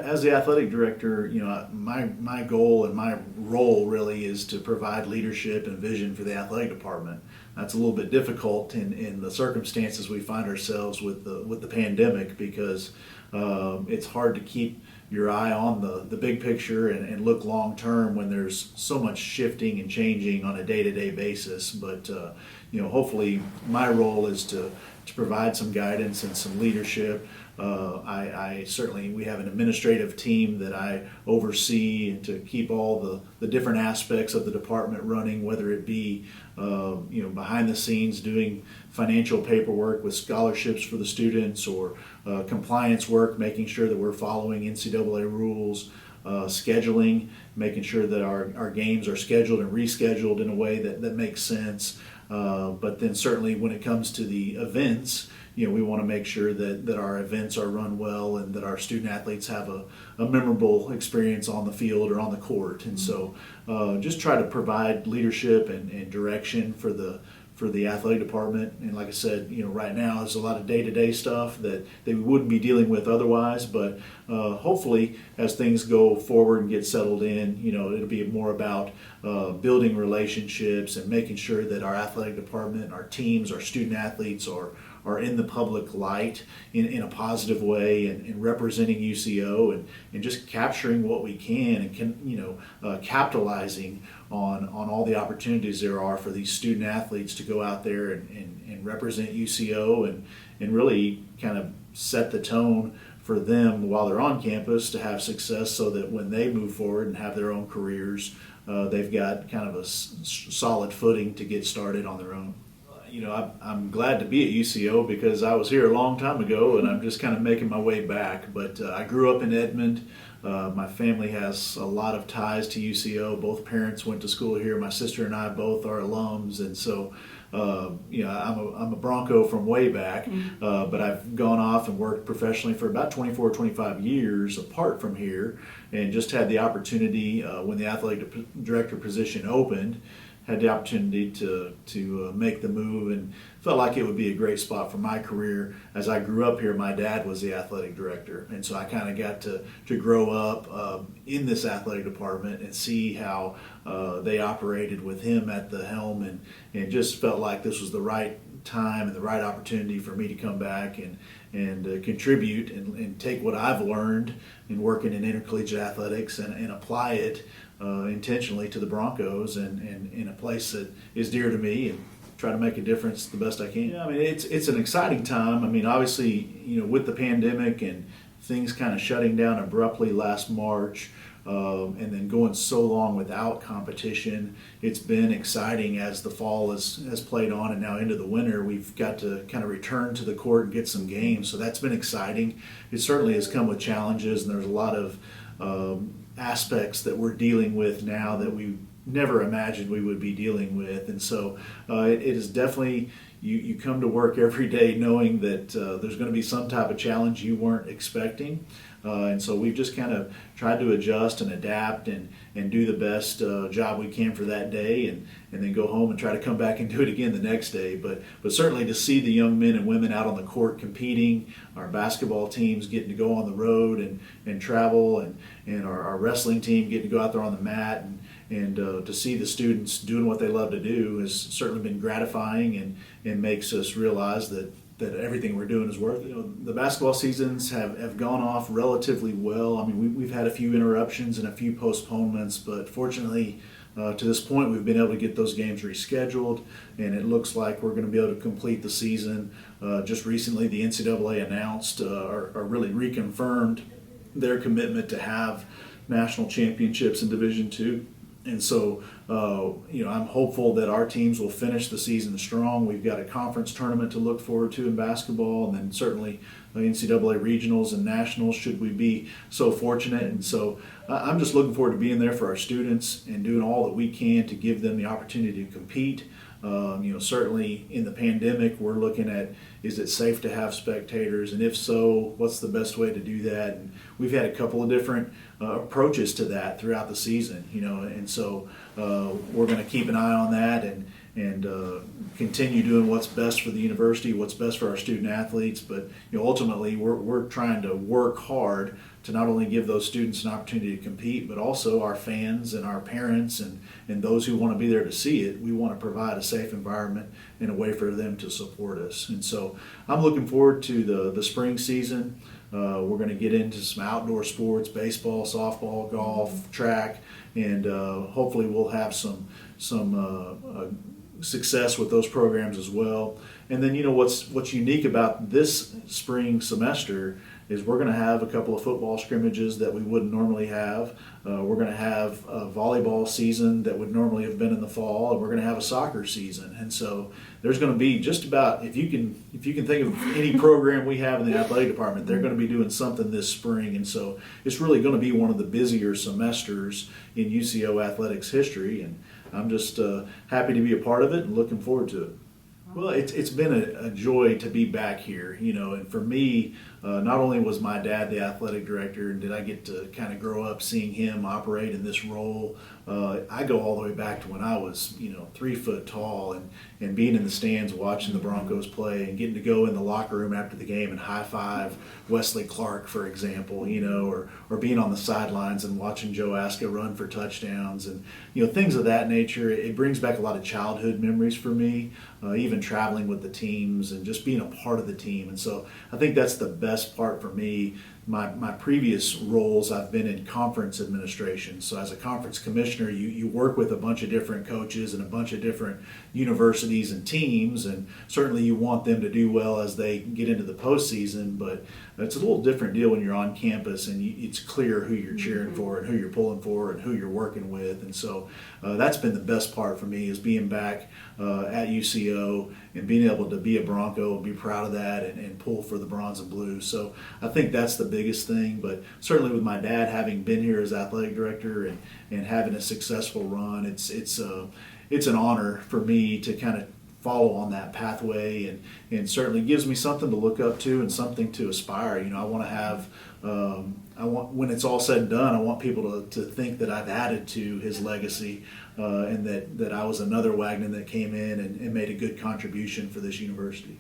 as the athletic director, my goal and my role really is to provide leadership and vision for the athletic department. That's a little bit difficult in the circumstances we find ourselves with the pandemic, because it's hard to keep your eye on the big picture and look long term when there's so much shifting and changing on a day-to-day basis. But hopefully my role is to provide some guidance and some leadership. I certainly, we have an administrative team that I oversee to keep all the different aspects of the department running, whether it be behind the scenes doing financial paperwork with scholarships for the students, or compliance work, making sure that we're following NCAA rules, scheduling, making sure that our games are scheduled and rescheduled in a way that makes sense. But then certainly when it comes to the events, we want to make sure that our events are run well and that our student athletes have a memorable experience on the field or on the court. And so just try to provide leadership and direction for the athletic department. And like I said, right now there's a lot of day-to-day stuff that we wouldn't be dealing with otherwise, but hopefully as things go forward and get settled in, it'll be more about building relationships and making sure that our athletic department, our teams, our student athletes are in the public light in a positive way, and representing UCO and just capturing what we can, and capitalizing on all the opportunities there are for these student athletes to go out there and represent UCO and really kind of set the tone for them while they're on campus to have success, so that when they move forward and have their own careers, they've got kind of a solid footing to get started on their own. I'm glad to be at UCO because I was here a long time ago and I'm just kind of making my way back. But I grew up in Edmond. My family has a lot of ties to UCO. Both parents went to school here. My sister and I both are alums, and so I'm a Bronco from way back. But I've gone off and worked professionally for about 24, 25 years apart from here, and just had the opportunity when the athletic director position opened. Had the opportunity to make the move, and felt like it would be a great spot for my career. As I grew up here, my dad was the athletic director, and so I kind of got to grow up in this athletic department and see how they operated with him at the helm, and just felt like this was the right time and the right opportunity for me to come back and contribute and take what I've learned in working in intercollegiate athletics and apply it intentionally to the Broncos and in a place that is dear to me, and try to make a difference the best I can. It's an exciting time. Obviously, with the pandemic and things kind of shutting down abruptly last March, and then going so long without competition, it's been exciting as the fall has played on, and now into the winter we've got to kind of return to the court and get some games. So that's been exciting. It certainly has come with challenges, and there's a lot of aspects that we're dealing with now that we never imagined we would be dealing with. And so it is definitely, you come to work every day knowing that there's going to be some type of challenge you weren't expecting. And so we've just kind of tried to adjust and adapt and do the best job we can for that day, and then go home and try to come back and do it again the next day. But certainly to see the young men and women out on the court competing, our basketball teams getting to go on the road and travel, and our wrestling team getting to go out there on the mat, and to see the students doing what they love to do has certainly been gratifying, and makes us realize that everything we're doing is worth it. The basketball seasons have gone off relatively well. We've had a few interruptions and a few postponements, but fortunately to this point we've been able to get those games rescheduled, and it looks like we're going to be able to complete the season. Just recently the NCAA announced or really reconfirmed their commitment to have national championships in Division II. And so, I'm hopeful that our teams will finish the season strong. We've got a conference tournament to look forward to in basketball, and then certainly NCAA regionals and nationals should we be so fortunate. And so I'm just looking forward to being there for our students and doing all that we can to give them the opportunity to compete. Certainly in the pandemic, we're looking at, is it safe to have spectators? And if so, what's the best way to do that? And we've had a couple of different approaches to that throughout the season, and so we're going to keep an eye on that and and continue doing what's best for the university, what's best for our student athletes. But ultimately, we're trying to work hard to not only give those students an opportunity to compete, but also our fans and our parents and those who want to be there to see it. We want to provide a safe environment and a way for them to support us. And so I'm looking forward to the spring season. We're going to get into some outdoor sports: baseball, softball, golf, track, and hopefully we'll have some success with those programs as well. And then what's unique about this spring semester is we're going to have a couple of football scrimmages that we wouldn't normally have. We're going to have a volleyball season that would normally have been in the fall, and we're going to have a soccer season. And so there's going to be just about, if you can think of any program we have in the athletic department, they're going to be doing something this spring. And so it's really going to be one of the busier semesters in UCO athletics history, and I'm just happy to be a part of it and looking forward to it. Well, it's been a joy to be back here, and for me, not only was my dad the athletic director, and did I get to kind of grow up seeing him operate in this role. I go all the way back to when I was, 3 foot tall, and being in the stands watching the Broncos play and getting to go in the locker room after the game and high five Wesley Clark, for example, or being on the sidelines and watching Joe Aska run for touchdowns and, things of that nature. It brings back a lot of childhood memories for me, even traveling with the teams and just being a part of the team. And so I think that's the best part for me. My previous roles, I've been in conference administration. So as a conference commissioner, you work with a bunch of different coaches and a bunch of different universities and teams, and certainly you want them to do well as they get into the postseason, but it's a little different deal when you're on campus and it's clear who you're cheering for and who you're pulling for and who you're working with. And so that's been the best part for me, is being back at UCO and being able to be a Bronco and be proud of that and pull for the bronze and blue. So I think that's the biggest thing. But certainly with my dad having been here as athletic director and having a successful run, it's an honor for me to kind of follow on that pathway, and certainly gives me something to look up to and something to aspire. I want to have when it's all said and done, I want people to think that I've added to his legacy, and that I was another Wagnon that came in and made a good contribution for this university.